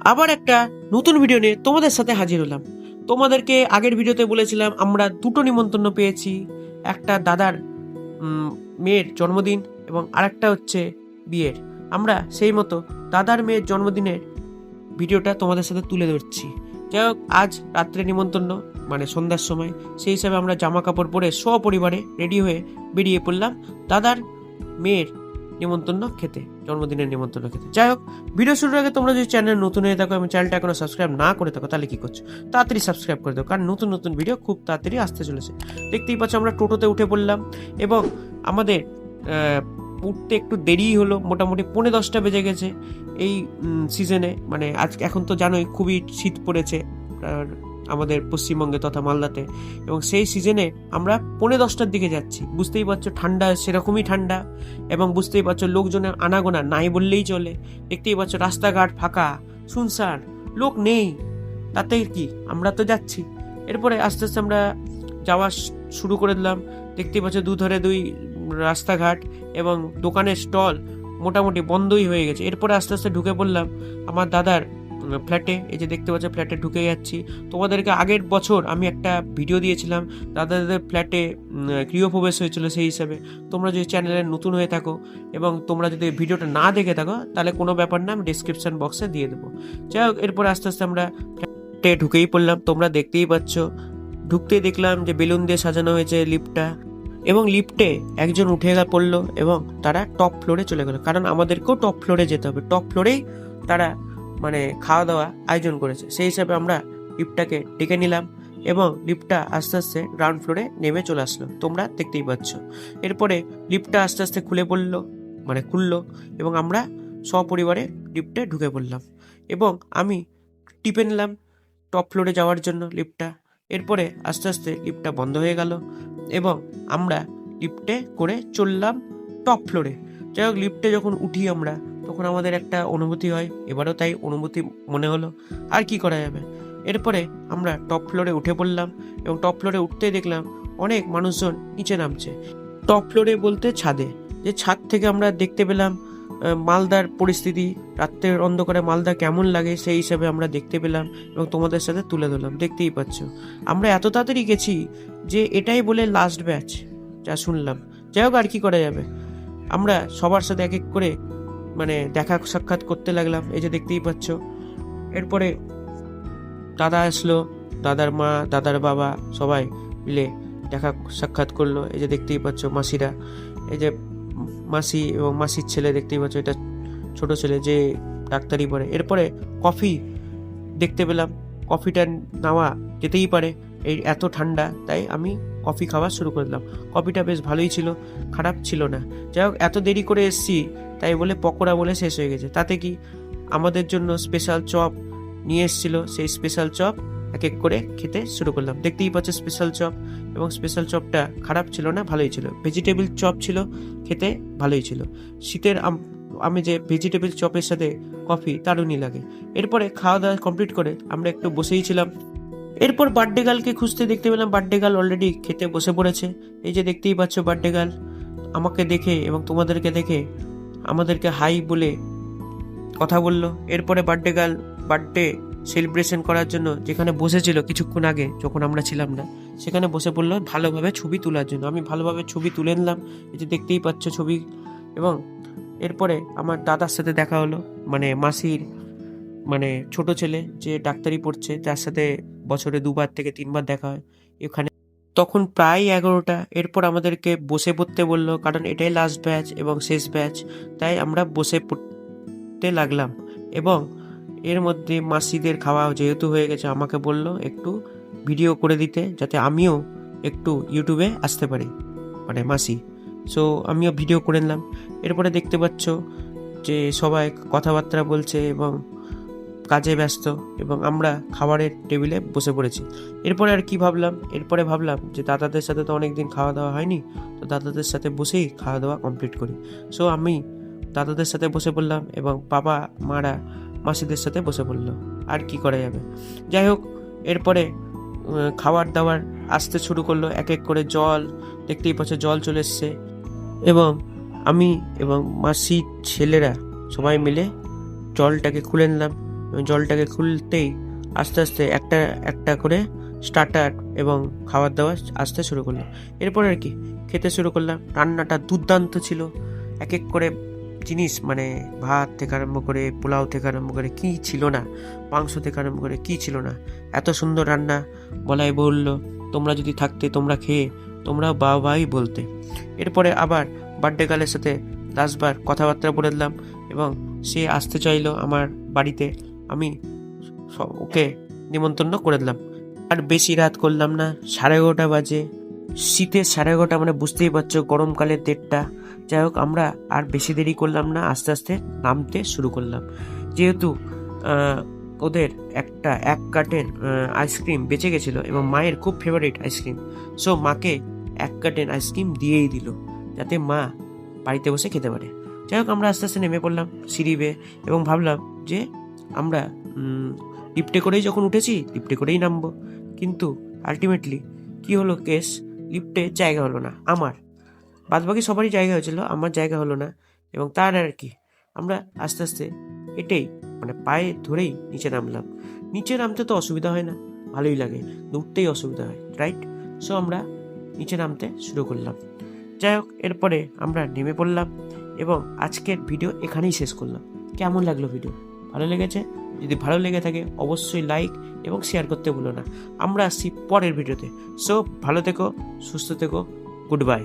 আবার একটা নতুন ভিডিও নিয়ে তোমাদের সাথে হাজির হলাম। তোমাদেরকে আগের ভিডিওতে বলেছিলাম আমরা দুটো নিমন্ত্রণ পেয়েছি, একটা দাদার মেয়ের জন্মদিন এবং আরেকটা হচ্ছে বিয়ের। আমরা সেই মতো দাদার মেয়ের জন্মদিনের ভিডিওটা তোমাদের সাথে তুলে ধরছি। যাই হোক, আজ রাত্রে নিমন্ত্রণ, মানে সন্ধ্যার সময়, সেই হিসাবে আমরা জামা কাপড় পরে সপরিবারে রেডি হয়ে বেরিয়ে পড়লাম দাদার মেয়ের নিমন্ত্রণ খেতে, জন্মদিনের নিমন্ত্রণ খেতে। যাই হোক, ভিডিও শুরুর আগে তোমরা যদি চ্যানেল নতুন হয়ে থাকো এবং চ্যানেলটা এখনো সাবস্ক্রাইব না করে থাকো তাহলে কি করছো, তাড়াতাড়ি সাবস্ক্রাইব করে দাও, কারণ নতুন নতুন ভিডিও খুব তাড়াতাড়ি আসতে চলেছে। দেখতেই পাচ্ছ আমরা টোটোতে উঠে পড়লাম এবং আমাদের উঠতে একটু দেরি হলো, মোটামুটি 10:45 বেজে গেছে। এই সিজনে, মানে আজ এখন তো জানোই খুবই শীত পড়েছে আমাদের পশ্চিমবঙ্গে তথা মালদাতে, এবং সেই সিজনে আমরা 10:45 দিকে যাচ্ছি। বুঝতেই পারছো ঠান্ডা সেরকমই ঠান্ডা, এবং বুঝতেই পারছো লোকজনের আনাগোনা নাই বললেই চলে। দেখতেই পাচ্ছ রাস্তাঘাট ফাঁকা শুনশান, লোক নেই, তাতে কি আমরা তো যাচ্ছি। এরপরে আস্তে আস্তে আমরা যাওয়া শুরু করে দিলাম। দেখতেই পাচ্ছ দুধারে দুই রাস্তাঘাট এবং দোকানের স্টল মোটামুটি বন্ধই হয়ে গেছে। এরপরে আস্তে আস্তে ঢুকে পড়লাম আমার দাদার ফ্ল্যাটে। এই যে দেখতে পাচ্ছ ফ্ল্যাটে ঢুকে যাচ্ছি। তোমাদেরকে আগের বছর আমি একটা ভিডিও দিয়েছিলাম দাদাদের ফ্ল্যাটে গৃহপ্রবেশ হয়েছিল, সেই হিসাবে তোমরা যদি চ্যানেলে নতুন হয়ে থাকো এবং তোমরা যদি ভিডিওটা না দেখে থাকো তাহলে কোনো ব্যাপার না, আমি ডিসক্রিপশন বক্সে দিয়ে দেবো। যাই হোক, এরপরে আস্তে আস্তে আমরা ফ্ল্যাটে ঢুকেই পড়লাম। তোমরা দেখতেই পাচ্ছ ঢুকতেই দেখলাম যে বেলুন দিয়ে সাজানো হয়েছে লিফটটা, এবং লিফটে একজন উঠে পড়লো এবং তারা টপ ফ্লোরে চলে গেল, কারণ আমাদেরকেও টপ ফ্লোরে যেতে হবে। টপ ফ্লোরেই তারা মানে খাওয়া দাওয়া আয়োজন করেছে, সেই হিসাবে আমরা লিফটটাকে ডেকে নিলাম এবং লিফটটা আস্তে আস্তে গ্রাউন্ড ফ্লোরে নেমে চলে আসলো, তোমরা দেখতেই পাচ্ছ। এরপরে লিফটটা আস্তে আস্তে খুললো এবং আমরা সপরিবারে লিফটে ঢুকে পড়লাম এবং আমি টিপে নিলাম টপ ফ্লোরে যাওয়ার জন্য লিফটটা। এরপরে আস্তে আস্তে লিফটটা বন্ধ হয়ে গেল এবং আমরা লিফটে করে চললাম টপ ফ্লোরে। যাই হোক, লিফটে যখন উঠি আমরা তখন আমাদের একটা অনুভূতি হয়, এবারেও তাই অনুভূতি মনে হলো, আর কি করা যাবে। এরপরে আমরা টপ ফ্লোরে উঠে পড়লাম এবং টপ ফ্লোরে উঠতেই দেখলাম অনেক মানুষজন নিচে নামছে। টপ ফ্লোরে বলতে ছাদে, যে ছাদ থেকে আমরা দেখতে পেলাম মালদার পরিস্থিতি, রাত্রের অন্ধকারে মালদা কেমন লাগে সেই হিসাবে আমরা দেখতে পেলাম এবং তোমাদের সাথে তুলে ধরলাম। দেখতেই পাচ্ছ আমরা এত তাড়াতাড়ি গেছি যে এটাই বলে লাস্ট ব্যাচ, যা শুনলাম। যাই হোক, আর কি করা যাবে, আমরা সবার সাথে এক এক করে মানে দেখা সাক্ষাৎ করতে লাগলাম। এই যে দেখতেই পাচ্ছ, এরপরে দাদা আসলো, দাদার মা, দাদার বাবা সবাই মিলে দেখা সাক্ষাৎ করলো। এই যে দেখতেই পাচ্ছ মাসিরা, এই যে মাসি এবং মাসির ছেলে, দেখতেই পাচ্ছ এটা ছোট ছেলে যে ডাক্তারি পড়ে। এরপরে কফি দেখতে পেলাম, কফিটা নেওয়া যেতেই পারে, এই এত ঠান্ডা, তাই আমি কফি খাওয়া শুরু করে দিলাম। কফিটা বেশ ভালোই ছিল, খারাপ ছিল না। যাই হোক, এত দেরি করে এসছি তাই বলে পকোড়া বলে শেষ হয়ে গেছে, তাতে কি আমাদের জন্য স্পেশাল চপ নিয়ে এসেছিলো, সেই স্পেশাল চপ এক এক করে খেতে শুরু করলাম। দেখতেই পাচ্ছ স্পেশাল চপ, এবং স্পেশাল চপটা খারাপ ছিল না, ভালোই ছিল। ভেজিটেবল চপ ছিল, খেতে ভালোই ছিল। শীতের আমি যে ভেজিটেবল চপের সাথে কফি দারুণই লাগে। এরপরে খাওয়া দাওয়া কমপ্লিট করে আমরা একটু বসেই ছিলাম। এরপর বার্থডে গার্লকে খুঁজতে দেখতে পেলাম বার্থডে গার্ল অলরেডি খেতে বসে পড়েছে। এই যে দেখতেই পাচ্ছ বার্থডে গার্ল আমাকে দেখে এবং তোমাদেরকে দেখে আমাদেরকে হাই বলে কথা বললো। এরপরে বার্থডে গার্ল বার্থডে সেলিব্রেশন করার জন্য যেখানে বসেছিল কিছুক্ষণ আগে যখন আমরা ছিলাম না, সেখানে বসে পড়লো ভালোভাবে ছবি তোলার জন্য। আমি ভালোভাবে ছবি তুলে নিলাম, এই যে দেখতেই পাচ্ছ ছবি। এবং এরপরে আমার দাদার সাথে দেখা হলো, মানে মাসির মানে ছোট ছেলে যে ডাক্তারি পড়ছে, যার সাথে বছরে 2 থেকে 3 দেখা হয় এখানে। তখন প্রায় 11টা। এরপর আমাদেরকে বসে পড়তে বললো, কারণ এটাই লাস্ট ব্যাচ এবং শেষ ব্যাচ, তাই আমরা বসে পড়তে লাগলাম। এবং এর মধ্যে মাসিদের খাওয়া যেহেতু হয়ে গেছে, আমাকে বলল একটু ভিডিও করে দিতে যাতে আমিও একটু ইউটিউবে আসতে পারি, মানে মাসি। সো আমিও ভিডিও করে নিলাম। এরপরে দেখতে পাচ্ছ যে সবাই কথাবার্তা বলছে এবং কাজে ব্যস্ত, এবং আমরা খাবারের টেবিলে বসে পড়েছি। এরপরে আর কি ভাবলাম, এরপরে ভাবলাম যে দাদাদের সাথে তো অনেকদিন খাওয়া দাওয়া হয়নি, তো দাদাদের সাথে বসেই খাওয়া দাওয়া কমপ্লিট করি। সো আমি দাদাদের সাথে বসে পড়লাম এবং বাবা মারা মাসিদের সাথে বসে পড়লো, আর কি করা যাবে। যাই হোক, এরপরে খাবার দাবার আসতে শুরু করলো, এক এক করে জল, দেখতেই পাচ্ছ জল চলে এসছে, এবং আমি এবং মাসির ছেলেরা সবাই মিলে জলটাকে খুলে নিলাম জলটাকে খুলতেই আস্তে আস্তে একটা একটা করে স্টার্টার এবং খাবার দাবার আসতে শুরু করলো। এরপর আর কি খেতে শুরু করলাম। রান্নাটা দুর্দান্ত ছিল। এক এক করে জিনিস, মানে ভাত থেকে আরম্ভ করে, পোলাও থেকে আরম্ভ করে কী ছিল না, মাংস থেকে আরম্ভ করে কী ছিল না, এত সুন্দর রান্না বলাই বলল। তোমরা যদি থাকতে, তোমরা খেয়ে তোমরা বাই বলতে। এরপরে আবার বার্থডে গার্লের সাথে লাস্টবার কথাবার্তা বলে দিলাম এবং সে আসতে চাইলো আমার বাড়িতে। আমি ওকে নিমন্ত্রণ করে দিলাম। আর বেশি রাত করলাম না, 11:30 বাজে। শীতের 11:30 মানে বুঝতেই পারছো, গরমকালের 1:30। যাই হোক, আমরা আর বেশি দেরি করলাম না, আস্তে আস্তে নামতে শুরু করলাম। যেহেতু ওদের এক কার্টন আইসক্রিম বেঁচে গেছিলো এবং মায়ের খুব ফেভারিট আইসক্রিম, সো মাকে 1 কার্টন আইসক্রিম দিয়েই দিল যাতে মা বাড়িতে বসে খেতে পারে। যাই হোক, আমরা আস্তে আস্তে নেমে পড়লাম সিঁড়ি বেয়ে এবং ভাবলাম যে আমরা লিফটে করেই যখন উঠেছি লিফটে করেই নামবো। কিন্তু আলটিমেটলি কি হলো কেস, লিফটে জায়গা হলো না আমার। বাদবাকি সবারই জায়গা হয়েছিল, আমার জায়গা হলো না। এবং তার আর কি আমরা আস্তে আস্তে হেঁটেই, মানে পায়ে ধরেই নিচে নামলাম। নিচে নামতে তো অসুবিধা হয় না, ভালোই লাগে, উঠতেই অসুবিধা হয়, রাইট? সো আমরা নিচে নামতে শুরু করলাম। যাই হোক, এরপরে আমরা নেমে পড়লাম এবং আজকের ভিডিও এখানেই শেষ করলাম। কেমন লাগলো ভিডিও? ভালো লেগেছে? যদি ভালো লেগে থাকে অবশ্যই লাইক এবং শেয়ার করতে ভুলো না। আমরা আসছি পরের ভিডিওতে। সো ভালো থেকো, সুস্থ থেকো, গুড বাই।